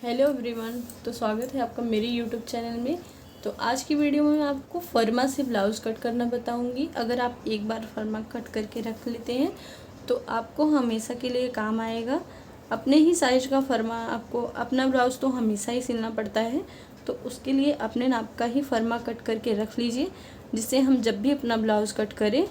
Hello everyone, तो स्वागत है आपका मेरे यूट्यूब चैनल में। तो आज की वीडियो में मैं आपको फर्मा से ब्लाउज़ कट करना बताऊंगी। अगर आप एक बार फर्मा कट करके रख लेते हैं तो आपको हमेशा के लिए काम आएगा। अपने ही साइज का फर्मा, आपको अपना ब्लाउज़ तो हमेशा ही सिलना पड़ता है, तो उसके लिए अपने नाप का ही फर्मा कट करके रख लीजिए, जिससे हम जब भी अपना ब्लाउज़ कट करें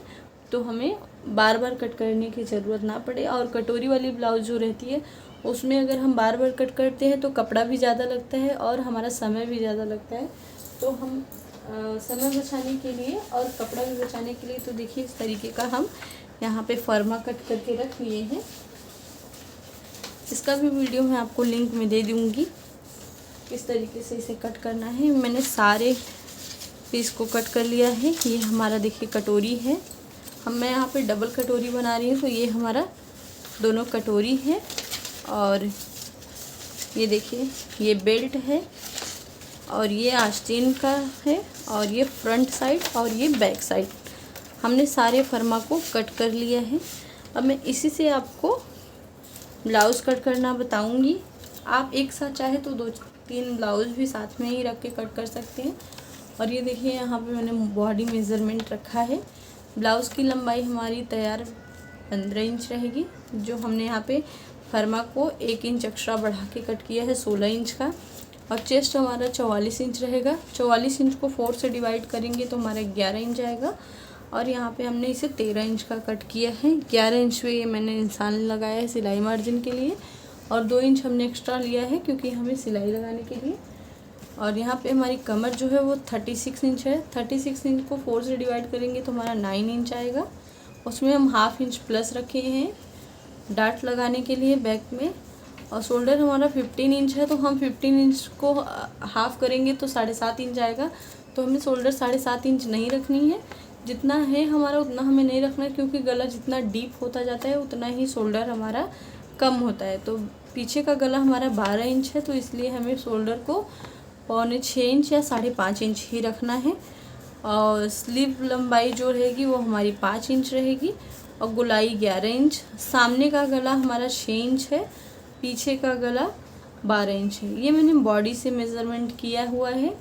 तो हमें बार बार कट करने की ज़रूरत ना पड़े। और कटोरी वाली ब्लाउज़ जो रहती है उसमें अगर हम बार बार कट करते हैं तो कपड़ा भी ज़्यादा लगता है और हमारा समय भी ज़्यादा लगता है। तो हम समय बचाने के लिए और कपड़ा भी बचाने के लिए तो देखिए इस तरीके का हम यहाँ पे फर्मा कट करके रख लिए हैं। इसका भी वीडियो मैं आपको लिंक में दे दूँगी किस तरीके से इसे कट करना है। मैंने सारे पीस को कट कर लिया है। ये हमारा देखिए कटोरी है, मैं यहाँ पे डबल कटोरी बना रही हूँ, तो ये हमारा दोनों कटोरी है। और ये देखिए ये बेल्ट है और ये आस्तीन का है और ये फ्रंट साइड और ये बैक साइड। हमने सारे फर्मा को कट कर लिया है। अब मैं इसी से आपको ब्लाउज़ कट करना बताऊंगी। आप एक साथ चाहे तो 2-3 ब्लाउज़ भी साथ में ही रख के कट कर सकते हैं। और ये देखिए यहाँ पे मैंने बॉडी मेज़रमेंट रखा है। ब्लाउज़ की लंबाई हमारी तैयार 15 इंच रहेगी। जो हमने यहाँ पे फर्मा को 1 इंच एक्स्ट्रा बढ़ा के कट किया है 16 इंच का। और चेस्ट हमारा 44 इंच रहेगा। 44 इंच को 4 से डिवाइड करेंगे तो हमारा 11 इंच आएगा। और यहाँ पे हमने इसे 13 इंच का कट किया है। 11 इंच पे ये मैंने निशान लगाया है सिलाई मार्जिन के लिए, और 2 इंच हमने एक्स्ट्रा लिया है क्योंकि हमें सिलाई लगाने के लिए। और यहाँ पे हमारी कमर जो है वो 36 इंच है। 36 इंच को 4 से डिवाइड करेंगे तो हमारा 9 इंच आएगा। उसमें हम ½ इंच प्लस रखे हैं डाट लगाने के लिए बैक में। और शोल्डर हमारा 15 इंच है, तो हम 15 इंच को हाफ़ करेंगे तो 7.5 इंच आएगा। तो हमें शोल्डर 7.5 इंच नहीं रखनी है, जितना है हमारा उतना हमें नहीं रखना है, क्योंकि गला जितना डीप होता जाता है उतना ही शोल्डर हमारा कम होता है। तो पीछे का गला हमारा 12 इंच है, तो इसलिए हमें शोल्डर को 6.25 इंच या 5.5 इंच ही रखना है। और स्लीव लंबाई जो रहेगी वो हमारी 5 इंच रहेगी और गोलाई 11 इंच। सामने का गला हमारा 6 इंच है, पीछे का गला 12 इंच है। ये मैंने बॉडी से मेज़रमेंट किया हुआ है।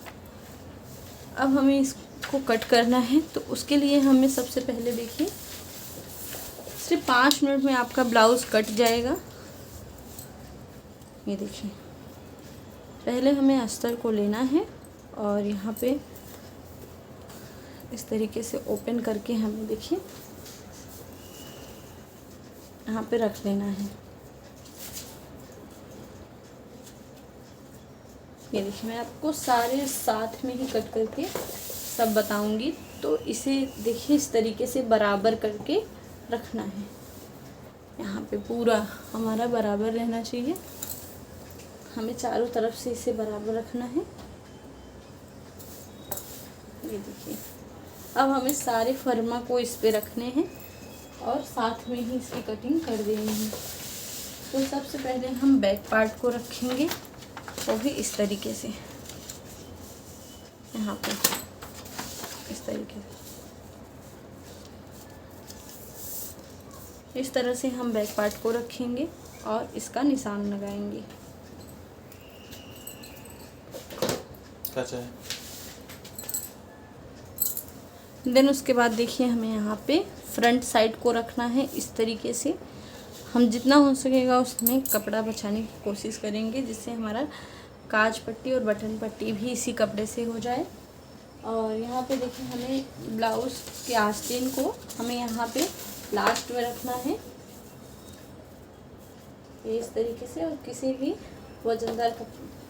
अब हमें इसको कट करना है, तो उसके लिए हमें सबसे पहले देखिए सिर्फ 5 मिनट में आपका ब्लाउज़ कट जाएगा। ये देखिए पहले हमें अस्तर को लेना है और यहाँ पे इस तरीके से ओपन करके हमें देखिए यहाँ पे रख लेना है। ये देखिए मैं आपको सारे साथ में ही कट करके सब बताऊंगी। तो इसे देखिए इस तरीके से बराबर करके रखना है। यहाँ पे पूरा हमारा बराबर रहना चाहिए, हमें चारों तरफ से इसे बराबर रखना है। ये देखिए अब हमें सारे फर्मा को इस पे रखने हैं और साथ में ही इसकी कटिंग कर देनी है। तो सबसे पहले हम बैक पार्ट को रखेंगे, वो भी इस तरीके से यहाँ पे इस तरीके से। इस तरह से हम बैक पार्ट को रखेंगे और इसका निशान लगाएंगे। देन उसके बाद देखिए हमें यहाँ पे फ्रंट साइड को रखना है इस तरीके से। हम जितना हो सकेगा उसमें कपड़ा बचाने की कोशिश करेंगे, जिससे हमारा काज पट्टी और बटन पट्टी भी इसी कपड़े से हो जाए। और यहाँ पे देखिए हमें ब्लाउज़ के आस्तीन को हमें यहाँ पे लास्ट में रखना है इस तरीके से, और किसी भी वजनदार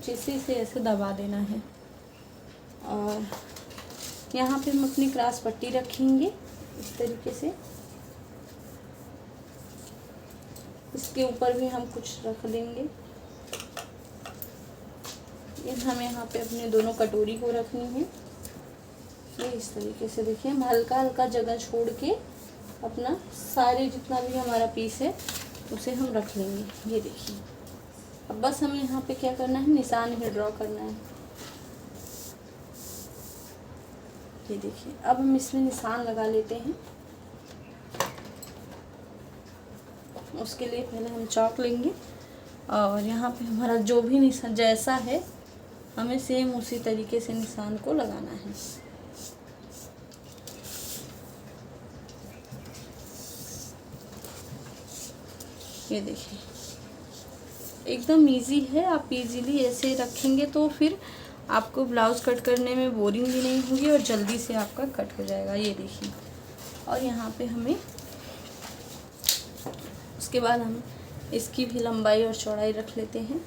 चीज़ से इसे ऐसे दबा देना है। और यहाँ पे हम अपनी क्रॉस पट्टी रखेंगे इस तरीके से। इसके ऊपर भी हम कुछ रख देंगे। ये हमें यहाँ पे अपने दोनों कटोरी को रखनी है। ये इस तरीके से देखिए हम हल्का हल्का जगह छोड़ के अपना सारे जितना भी हमारा पीस है उसे हम रख लेंगे। ये देखिए अब बस हमें यहाँ पे क्या करना है, निशान ही ड्रॉ करना है। ये देखिए अब हम इसमें निशान लगा लेते हैं। उसके लिए पहले हम चॉक लेंगे और यहाँ पे हमारा जो भी निशान जैसा है हमें सेम उसी तरीके से निशान को लगाना है। ये देखिए एकदम इजी है, आप इजीली ऐसे रखेंगे तो फिर आपको ब्लाउज़ कट करने में बोरिंग भी नहीं होगी और जल्दी से आपका कट हो जाएगा। ये देखिए, और यहाँ पे हमें उसके बाद हम इसकी भी लंबाई और चौड़ाई रख लेते हैं,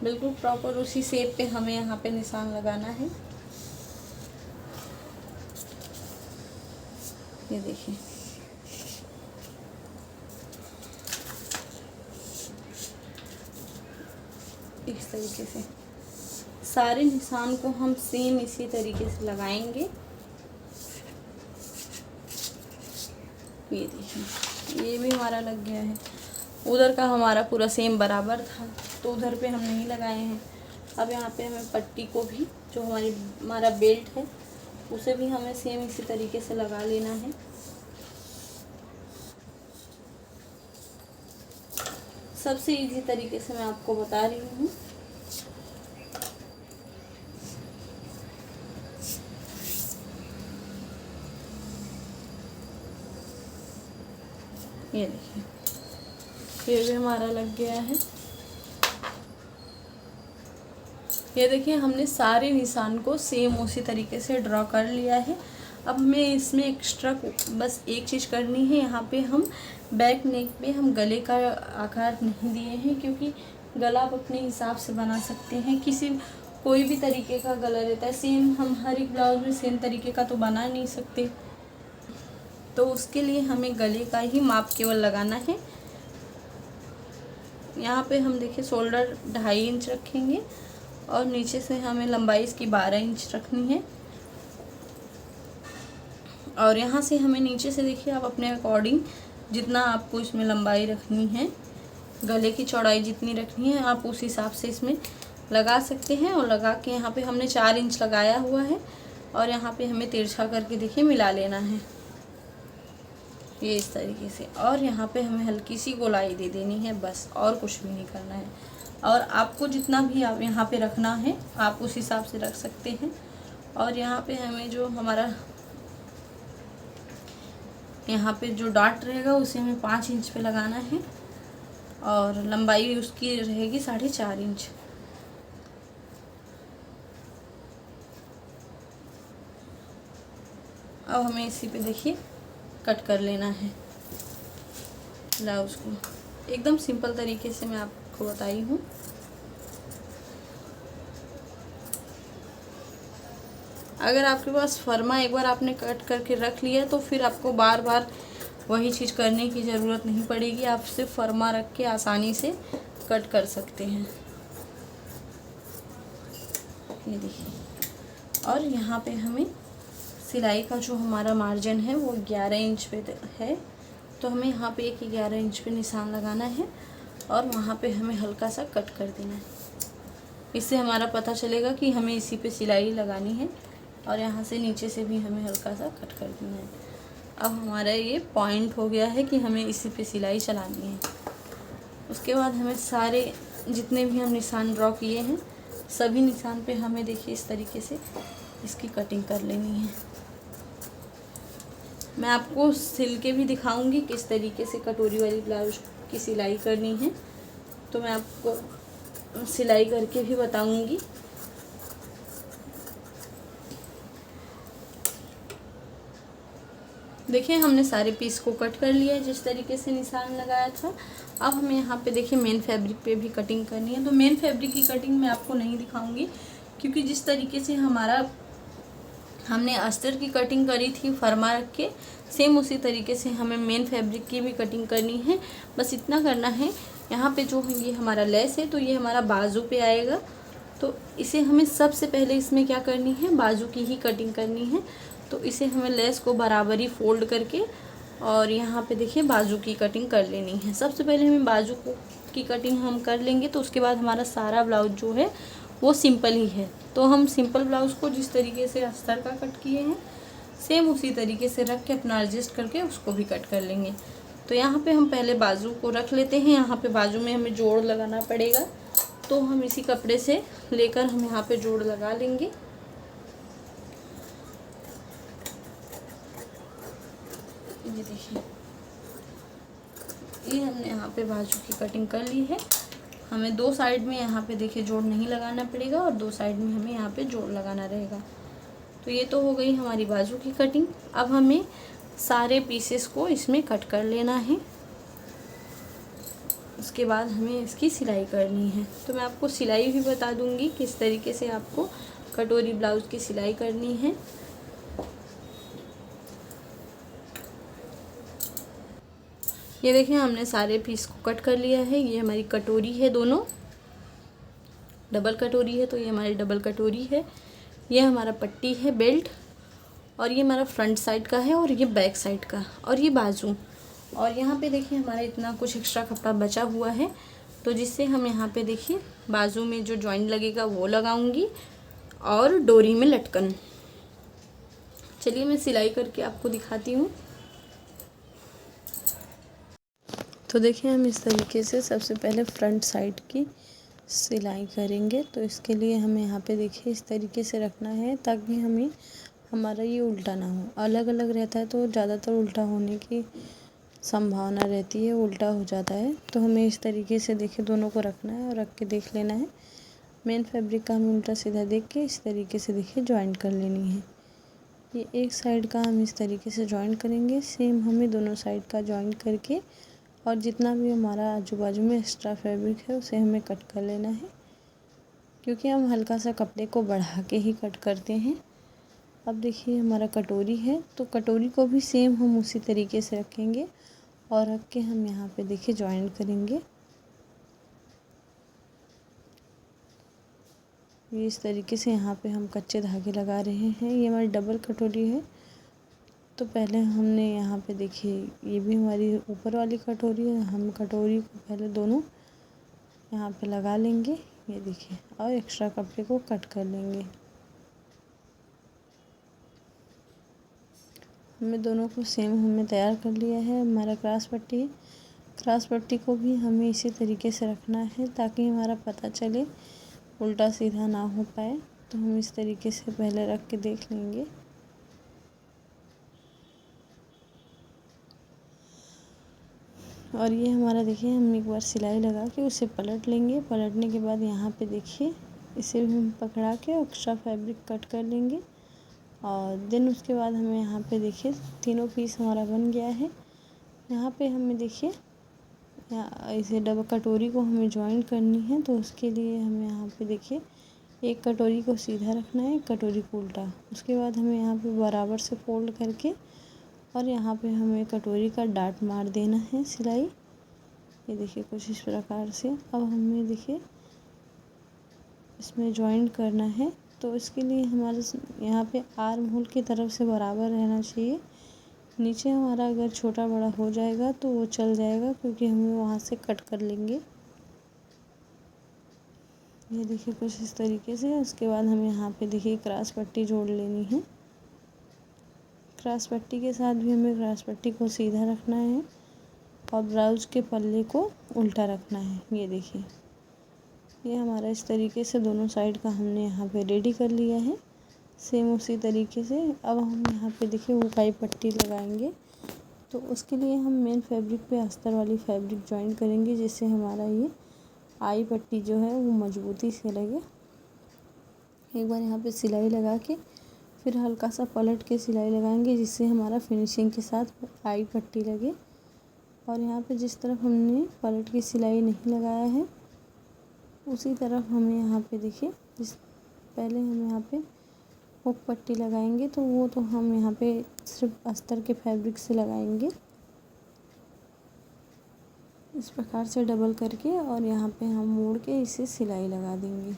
बिल्कुल प्रॉपर उसी शेप पे हमें यहाँ पे निशान लगाना है। ये देखिए इस तरीके से सारे निशान को हम सेम इसी तरीके से लगाएंगे। ये देखिए ये भी हमारा लग गया है। उधर का हमारा पूरा सेम बराबर था तो उधर पे हम नहीं लगाए हैं। अब यहाँ पे हमें पट्टी को भी, जो हमारा बेल्ट है उसे भी हमें सेम इसी तरीके से लगा लेना है। सबसे इजी तरीके से मैं आपको बता रही हूँ। ये देखिए ये भी हमारा लग गया है। ये देखिए हमने सारे निशान को सेम उसी तरीके से ड्रॉ कर लिया है। अब हमें इसमें एक्स्ट्रा बस एक चीज़ करनी है। यहाँ पे हम बैक नेक पे हम गले का आकार नहीं दिए हैं, क्योंकि गला आप अपने हिसाब से बना सकते हैं। कोई भी तरीके का गला रहता है, सेम हम हर एक ब्लाउज में सेम तरीके का तो बना नहीं सकते, तो उसके लिए हमें गले का ही माप केवल लगाना है। यहाँ पे हम देखिए शोल्डर 2.5 इंच रखेंगे और नीचे से हमें लंबाई इसकी 12 इंच रखनी है। और यहाँ से हमें नीचे से देखिए आप अपने अकॉर्डिंग जितना आपको इसमें लंबाई रखनी है, गले की चौड़ाई जितनी रखनी है आप उस हिसाब से इसमें लगा सकते हैं। और लगा के यहाँ पे हमने 4 इंच लगाया हुआ है और यहाँ पे हमें तिरछा करके देखिए मिला लेना है ये इस तरीके से। और यहाँ पे हमें हल्की सी गोलाई दे देनी है, बस और कुछ भी नहीं करना है। और आपको जितना भी आप यहाँ पे रखना है आप उस हिसाब से रख सकते हैं। और यहाँ पे हमें जो हमारा यहाँ पे जो डॉट रहेगा उसे हमें 5 इंच पे लगाना है और लंबाई उसकी रहेगी 4.5 इंच। अब हमें इसी पे देखिए कट कर लेना है ब्लाउज़ को। एकदम सिंपल तरीके से मैं आपको बताई हूँ। अगर आपके पास फर्मा एक बार आपने कट करके रख लिया तो फिर आपको बार बार वही चीज़ करने की ज़रूरत नहीं पड़ेगी। आप सिर्फ फर्मा रख के आसानी से कट कर सकते हैं। ये देखिए, और यहाँ पे हमें सिलाई का जो हमारा मार्जिन है वो 11 इंच पे है, तो हमें यहाँ पे एक 11 इंच पे निशान लगाना है और वहाँ पे हमें हल्का सा कट कर देना है। इससे हमारा पता चलेगा कि हमें इसी पे सिलाई लगानी है और यहाँ से नीचे से भी हमें हल्का सा कट कर देना है। अब हमारा ये पॉइंट हो गया है कि हमें इसी पे सिलाई चलानी है। उसके बाद हमें सारे जितने भी हम निशान ड्रॉ किए हैं सभी निशान पे हमें देखिए इस तरीके से इसकी कटिंग कर लेनी है। मैं आपको सिल के भी दिखाऊंगी किस तरीके से कटोरी वाली ब्लाउज की सिलाई करनी है, तो मैं आपको सिलाई करके भी बताऊंगी। देखिए हमने सारे पीस को कट कर लिया है जिस तरीके से निशान लगाया था। अब हमें यहाँ पे देखिए मेन फैब्रिक पे भी कटिंग करनी है, तो मेन फैब्रिक की कटिंग मैं आपको नहीं दिखाऊंगी क्योंकि जिस तरीके से हमने अस्तर की कटिंग करी थी फर्मा रख के, सेम उसी तरीके से हमें मेन फैब्रिक की भी कटिंग करनी है। बस इतना करना है, यहाँ पे जो ये हमारा लेस है तो ये हमारा बाजू पे आएगा, तो इसे हमें सबसे पहले इसमें क्या करनी है, बाजू की ही कटिंग करनी है। तो इसे हमें लेस को बराबरी फोल्ड करके और यहाँ पे देखिए बाजू की कटिंग कर लेनी है। सबसे पहले हमें बाजू की कटिंग हम कर लेंगे, तो उसके बाद हमारा सारा ब्लाउज जो है वो सिंपल ही है। तो हम सिंपल ब्लाउज़ को जिस तरीके से अस्तर का कट किए हैं सेम उसी तरीके से रख के अपना एडजस्ट करके उसको भी कट कर लेंगे। तो यहाँ पे हम पहले बाजू को रख लेते हैं। यहाँ पे बाजू में हमें जोड़ लगाना पड़ेगा, तो हम इसी कपड़े से लेकर हम यहाँ पे जोड़ लगा लेंगे। ये देखिए, ये हमने यहाँ पे बाजू की कटिंग कर ली है। हमें दो साइड में यहाँ पे देखिए जोड़ नहीं लगाना पड़ेगा और दो साइड में हमें यहाँ पे जोड़ लगाना रहेगा। तो ये तो हो गई हमारी बाजू की कटिंग। अब हमें सारे पीसेस को इसमें कट कर लेना है। उसके बाद हमें इसकी सिलाई करनी है। तो मैं आपको सिलाई भी बता दूंगी किस तरीके से आपको कटोरी ब्लाउज की सिलाई करनी है। ये देखिए, हमने सारे पीस को कट कर लिया है। ये हमारी कटोरी है, दोनों डबल कटोरी है, तो ये हमारी डबल कटोरी है। ये हमारा पट्टी है बेल्ट, और ये हमारा फ्रंट साइड का है, और ये बैक साइड का, और ये बाजू। और यहाँ पे देखिए हमारा इतना कुछ एक्स्ट्रा कपड़ा बचा हुआ है, तो जिससे हम यहाँ पे देखिए बाजू में जो जॉइंट लगेगा वो लगाऊंगी, और डोरी में लटकन। चलिए मैं सिलाई करके आपको दिखाती हूँ। तो देखिए, हम इस तरीके से सबसे पहले फ्रंट साइड की सिलाई करेंगे। तो इसके लिए हमें यहाँ पे देखिए इस तरीके से रखना है, ताकि हमें हमारा ये उल्टा ना हो। अलग अलग रहता है तो ज़्यादातर उल्टा होने की संभावना रहती है, उल्टा हो जाता है। तो हमें इस तरीके से देखिए दोनों को रखना है और रख के देख लेना है। मेन फैब्रिक का हमें उल्टा सीधा देख के इस तरीके से देखिए जॉइंट कर लेनी है। ये एक साइड का हम इस तरीके से जॉइंट करेंगे, सेम हमें दोनों साइड का जॉइंट करके, और जितना भी हमारा आजू बाजू में एक्स्ट्रा फैब्रिक है उसे हमें कट कर लेना है, क्योंकि हम हल्का सा कपड़े को बढ़ा के ही कट करते हैं। अब देखिए हमारा कटोरी है, तो कटोरी को भी सेम हम उसी तरीके से रखेंगे, और रख के हम यहाँ पे देखिए जॉइंट करेंगे। ये इस तरीके से यहाँ पे हम कच्चे धागे लगा रहे हैं। ये हमारी डबल कटोरी है, तो पहले हमने यहाँ पे देखिए, ये भी हमारी ऊपर वाली कटोरी है। हम कटोरी को पहले दोनों यहाँ पे लगा लेंगे, ये देखिए, और एक्स्ट्रा कपड़े को कट कर लेंगे। हमें दोनों को सेम हमने तैयार कर लिया है। हमारा क्रॉस पट्टी है, क्रॉस पट्टी को भी हमें इसी तरीके से रखना है, ताकि हमारा पता चले, उल्टा सीधा ना हो पाए। तो हम इस तरीके से पहले रख के देख लेंगे। और ये हमारा देखिए, हम एक बार सिलाई लगा के उसे पलट लेंगे। पलटने के बाद यहाँ पे देखिए इसे भी हम पकड़ा के एक्स्ट्रा फैब्रिक कट कर लेंगे। और देन उसके बाद हमें यहाँ पे देखिए तीनों पीस हमारा बन गया है। यहाँ पे हमें देखिए इसे डबल कटोरी को हमें जॉइंट करनी है, तो उसके लिए हमें यहाँ पे देखिए एक कटोरी को सीधा रखना है, एक कटोरी को उल्टा। उसके बाद हमें यहाँ पे बराबर से फोल्ड करके, और यहाँ पे हमें कटोरी का डाट मार देना है सिलाई। ये देखिए कुछ इस प्रकार से। अब हमें देखिए इसमें जॉइंट करना है, तो इसके लिए हमारे यहाँ पे आर्म होल की तरफ से बराबर रहना चाहिए। नीचे हमारा अगर छोटा बड़ा हो जाएगा तो वो चल जाएगा, क्योंकि हमें वहाँ से कट कर लेंगे। ये देखिए कुछ इस तरीके से। उसके बाद हमें यहाँ पे देखिए क्रॉस पट्टी जोड़ लेनी है। क्रॉस पट्टी के साथ भी हमें क्रॉस पट्टी को सीधा रखना है, और ब्लाउज के पल्ले को उल्टा रखना है। ये देखिए, ये हमारा इस तरीके से दोनों साइड का हमने यहाँ पे रेडी कर लिया है, सेम उसी तरीके से। अब हम यहाँ पे देखिए हुकाई पट्टी लगाएंगे, तो उसके लिए हम मेन फैब्रिक पे अस्तर वाली फैब्रिक जॉइन करेंगे, जिससे हमारा ये आई पट्टी जो है वो मजबूती से लगे। एक बार यहाँ पे सिलाई लगा के फिर हल्का सा पलट के सिलाई लगाएंगे, जिससे हमारा फिनिशिंग के साथ आई पट्टी लगे। और यहाँ पे जिस तरफ हमने पलट के सिलाई नहीं लगाया है, उसी तरफ हमें यहाँ पे देखिए पहले हम यहाँ पे हुक पट्टी लगाएंगे, तो वो तो हम यहाँ पे सिर्फ अस्तर के फैब्रिक से लगाएंगे, इस प्रकार से डबल करके, और यहाँ पे हम मोड़ के इसे सिलाई लगा देंगे।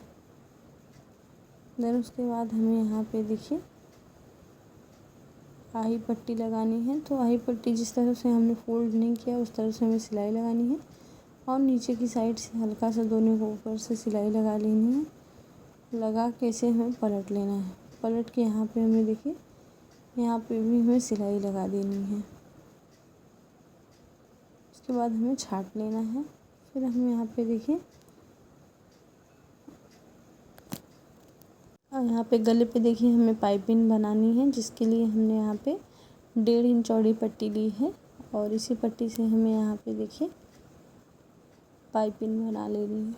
देन उसके बाद हमें यहाँ पे देखिए आई पट्टी लगानी है। तो आई पट्टी जिस तरह से हमने फोल्ड नहीं किया उस तरह से हमें सिलाई लगानी है, और नीचे की साइड से हल्का सा दोनों को ऊपर से सिलाई लगा लेनी है। लगा के इसे हमें पलट लेना है। पलट के यहाँ पे हमें देखिए यहाँ पे भी हमें सिलाई लगा देनी है। उसके बाद हमें छाट लेना है। फिर हम यहाँ पे देखिए, और यहाँ पे गले पे देखिए हमें पाइपिंग बनानी है, जिसके लिए हमने यहाँ पे 1.5 इंच चौड़ी पट्टी ली है और इसी पट्टी से हमें यहाँ पे देखिए पाइपिंग बना लेनी है।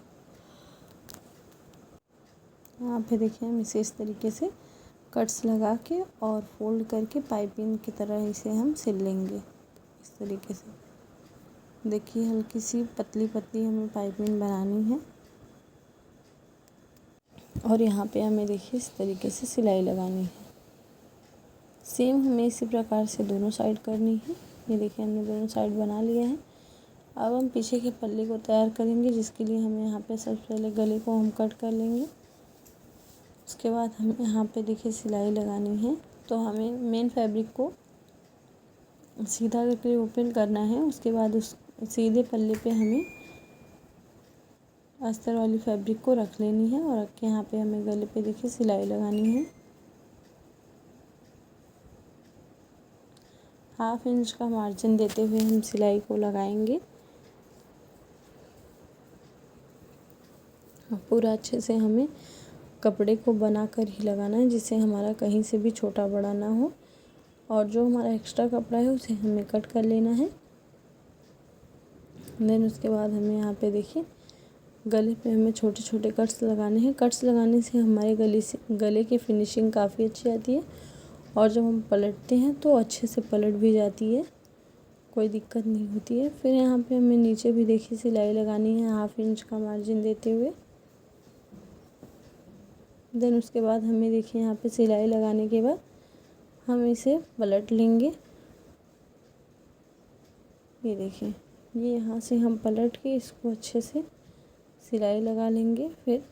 यहाँ पे देखिए हम इसे इस तरीके से कट्स लगा के और फोल्ड करके पाइपिंग की तरह इसे हम सिल लेंगे। इस तरीके से देखिए हल्की सी पतली पतली हमें पाइपिंग बनानी है और यहाँ पे हमें देखिए इस तरीके से सिलाई लगानी है। सेम हमें इसी प्रकार से दोनों साइड करनी है। ये देखिए हमने दोनों साइड बना लिया है। अब हम पीछे के पल्ले को तैयार करेंगे, जिसके लिए हमें यहाँ पे सबसे पहले गले को हम कट कर लेंगे। उसके बाद हमें यहाँ पे देखिए सिलाई लगानी है। तो हमें मेन फैब्रिक को सीधा करके ओपन करना है। उसके बाद उस सीधे पल्ले पे हमें अस्तर वाली फैब्रिक को रख लेनी है और रख के यहाँ पे हमें गले पे देखिए सिलाई लगानी है। 1/2 इंच का मार्जिन देते हुए हम सिलाई को लगाएंगे। पूरा अच्छे से हमें कपड़े को बना कर ही लगाना है, जिससे हमारा कहीं से भी छोटा बड़ा ना हो। और जो हमारा एक्स्ट्रा कपड़ा है उसे हमें कट कर लेना है। देन उसके बाद हमें यहाँ पे देखिए गले पे हमें छोटे छोटे कट्स लगाने हैं। कट्स लगाने से हमारे गले की फिनिशिंग काफ़ी अच्छी आती है और जब हम पलटते हैं तो अच्छे से पलट भी जाती है, कोई दिक्कत नहीं होती है। फिर यहाँ पे हमें नीचे भी देखिए सिलाई लगानी है 1/2 इंच का मार्जिन देते हुए। देन उसके बाद हमें देखिए यहाँ पे सिलाई लगाने के बाद हम इसे पलट लेंगे। ये देखिए, ये यहाँ से हम पलट के इसको अच्छे से सिलाई लगा लेंगे। फिर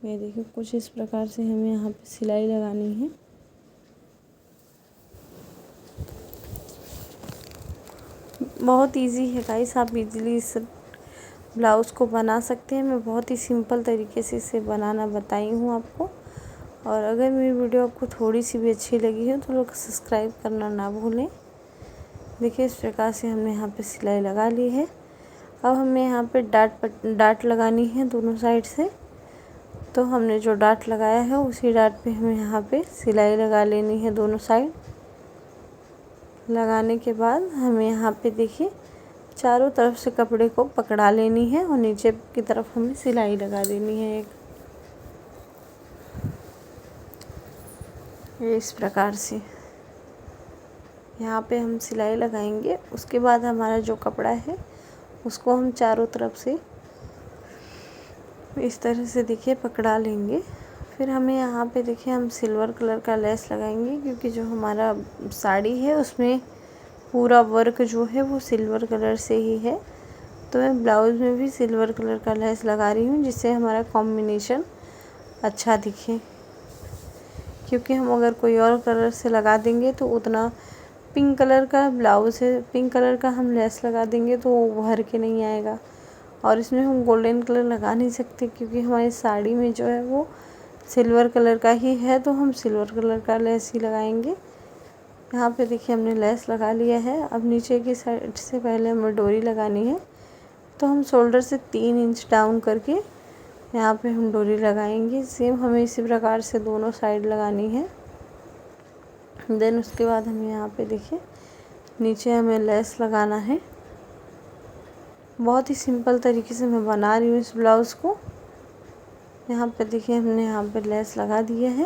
ये देखिए कुछ इस प्रकार से हमें यहाँ पे सिलाई लगानी है। बहुत इजी है गाइस, आप इजीली इस ब्लाउज़ को बना सकते हैं। मैं बहुत ही सिंपल तरीके से इसे बनाना बताई हूँ आपको। और अगर मेरी वीडियो आपको थोड़ी सी भी अच्छी लगी हो तो लोग सब्सक्राइब करना ना भूलें। देखिए इस प्रकार से हमने यहाँ पे सिलाई लगा ली है। अब हमें यहाँ पे डाट लगानी है दोनों साइड से। तो हमने जो डाट लगाया है उसी डाट पे हमें यहाँ पे सिलाई लगा लेनी है दोनों साइड। लगाने के बाद हमें यहाँ पे देखिए चारों तरफ से कपड़े को पकड़ा लेनी है और नीचे की तरफ हमें सिलाई लगा देनी है एक, इस प्रकार से यहाँ पे हम सिलाई लगाएंगे। उसके बाद हमारा जो कपड़ा है उसको हम चारों तरफ से इस तरह से देखिए पकड़ा लेंगे। फिर हमें यहाँ पे देखिए हम सिल्वर कलर का लेस लगाएंगे, क्योंकि जो हमारा साड़ी है उसमें पूरा वर्क जो है वो सिल्वर कलर से ही है। तो मैं ब्लाउज़ में भी सिल्वर कलर का लेस लगा रही हूँ, जिससे हमारा कॉम्बिनेशन अच्छा दिखे। क्योंकि हम अगर कोई और कलर से लगा देंगे तो उतना, पिंक कलर का ब्लाउज़ है, पिंक कलर का हम लेस लगा देंगे तो वो भर के नहीं आएगा। और इसमें हम गोल्डन कलर लगा नहीं सकते, क्योंकि हमारी साड़ी में जो है वो सिल्वर कलर का ही है, तो हम सिल्वर कलर का लेस ही लगाएंगे। यहाँ पे देखिए हमने लेस लगा लिया है। अब नीचे की साइड से पहले हमें डोरी लगानी है। तो हम शोल्डर से 3 इंच डाउन करके यहाँ पे हम डोरी लगाएंगे। सेम हमें इसी प्रकार से दोनों साइड लगानी है। देन उसके बाद हमें यहाँ पे देखिए नीचे हमें लेस लगाना है। बहुत ही सिंपल तरीके से मैं बना रही हूँ इस ब्लाउज़ को। यहाँ पे देखिए हमने यहाँ पे लेस लगा दिया है।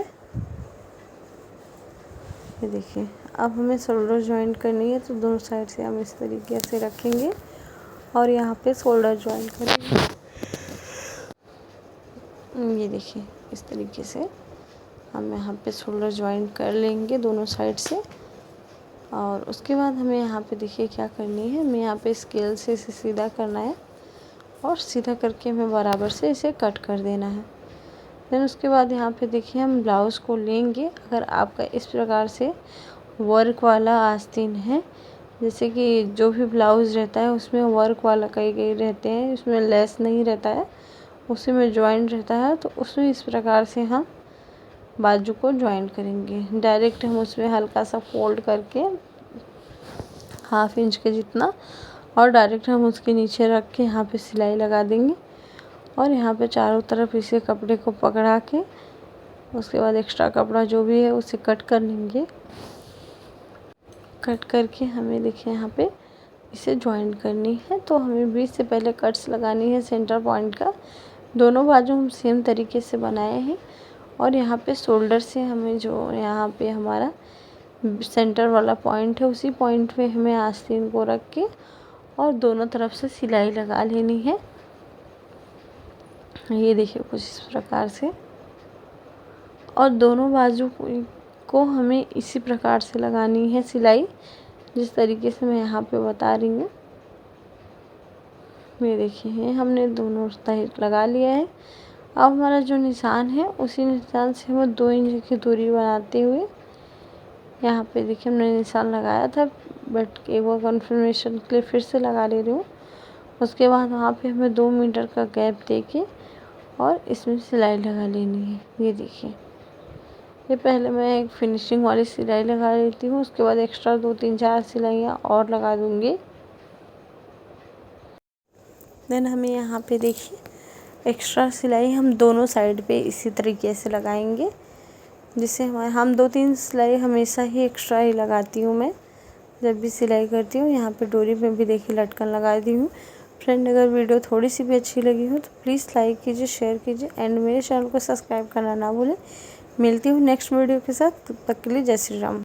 ये देखिए, अब हमें शोल्डर जॉइंट करनी है, तो दोनों साइड से हम इस तरीके से रखेंगे और यहाँ पे शोल्डर जॉइंट करेंगे। ये देखिए इस तरीके से हम यहाँ पे शोल्डर जॉइंट कर लेंगे दोनों साइड से। और उसके बाद हमें यहाँ पे देखिए क्या करनी है, हमें यहाँ पे स्केल से इसे सीधा करना है और सीधा करके हमें बराबर से इसे कट कर देना है। देन उसके बाद यहाँ पे देखिए हम ब्लाउज़ को लेंगे। अगर आपका इस प्रकार से वर्क वाला आस्तीन है, जैसे कि जो भी ब्लाउज़ रहता है उसमें वर्क वाला कई रहते हैं, उसमें लेस नहीं रहता है, उसी में जॉइंट रहता है, तो उसमें इस प्रकार से हम बाजू को जॉइंट करेंगे। डायरेक्ट हम उसमें हल्का सा फोल्ड करके हाफ इंच के जितना, और डायरेक्ट हम उसके नीचे रख के यहाँ पे सिलाई लगा देंगे। और यहाँ पे चारों तरफ इसे कपड़े को पकड़ा के उसके बाद एक्स्ट्रा कपड़ा जो भी है उसे कट कर लेंगे। कट करके हमें देखिए यहाँ पे इसे जॉइंट करनी है। तो हमें बीच से पहले कट्स लगानी है सेंटर पॉइंट का। दोनों बाजू हम सेम तरीके से बनाए हैं। और यहाँ पे शोल्डर से हमें जो यहाँ पे हमारा सेंटर वाला पॉइंट है उसी पॉइंट पे हमें आस्तीन को रख के और दोनों तरफ से सिलाई लगा लेनी है। ये देखिए कुछ इस प्रकार से। और दोनों बाजू को हमें इसी प्रकार से लगानी है सिलाई, जिस तरीके से मैं यहाँ पे बता रही हूँ। ये देखिए हमने दोनों साइड लगा लिया है। अब हमारा जो निशान है उसी निशान से हम 2 इंच की दूरी बनाते हुए यहाँ पे देखिए हमने निशान लगाया था, बट एक बार कन्फर्मेशन के लिए फिर से लगा ले रही हूँ। उसके बाद वहाँ पे हमें 2 मीटर का गैप देके और इसमें सिलाई लगा लेनी है। ये देखिए, ये पहले मैं एक फिनिशिंग वाली सिलाई लगा लेती हूँ, उसके बाद एक्स्ट्रा 2 3 4 सिलाइयाँ और लगा दूँगी। देन हमें यहाँ पे देखिए एक्स्ट्रा सिलाई हम दोनों साइड पे इसी तरीके से लगाएंगे, जिससे हम 2 3 सिलाई हमेशा ही एक्स्ट्रा ही लगाती हूँ मैं जब भी सिलाई करती हूँ। यहाँ पे डोरी में भी देखिए लटकन लगा दी हूँ। फ्रेंड, अगर वीडियो थोड़ी सी भी अच्छी लगी हो तो प्लीज़ लाइक कीजिए, शेयर कीजिए एंड मेरे चैनल को सब्सक्राइब करना ना भूलें। मिलती हूँ नेक्स्ट वीडियो के साथ, तब तक के लिए जय श्री राम।